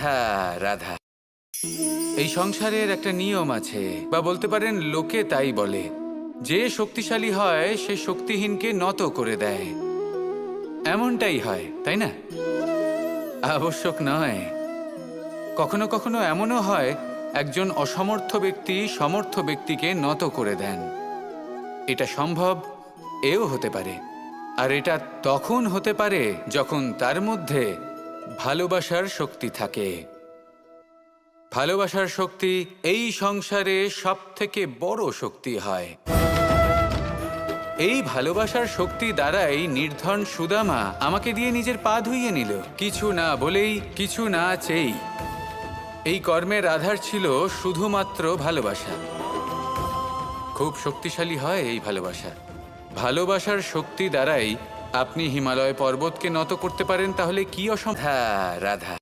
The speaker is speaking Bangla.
রাধা রাধা। এই সংসারের একটা নিয়ম আছে, বা বলতে পারেন লোকে তাই বলে, যে শক্তিশালী হয় সে শক্তিহীনকে নত করে দেয়। এমনটাই হয়, তাই না? আবশ্যক নয়, কখনো কখনো এমনও হয় একজন অসমর্থ ব্যক্তি সমর্থ ব্যক্তিকে নত করে দেন। এটা সম্ভব, এও হতে পারে। আর এটা তখন হতে পারে যখন তার মধ্যে ভালোবাসার শক্তি থাকে। ভালোবাসার শক্তি এই সংসারে সবথেকে বড় শক্তি হয়। এই ভালোবাসার শক্তি দ্বারাই নির্ধন সুদামা আমাকে দিয়ে নিজের পা ধুইয়ে নিল, কিছু না বলেই, কিছু না চেয়েই। এই কর্মের আধার ছিল শুধুমাত্র ভালোবাসা। খুব শক্তিশালী হয় এই ভালোবাসা। ভালোবাসার শক্তি দ্বারাই আপনি হিমালয় পর্বতকে নত করতে পারেন, তাহলে কি অসম্ভব? রাধা রাধা।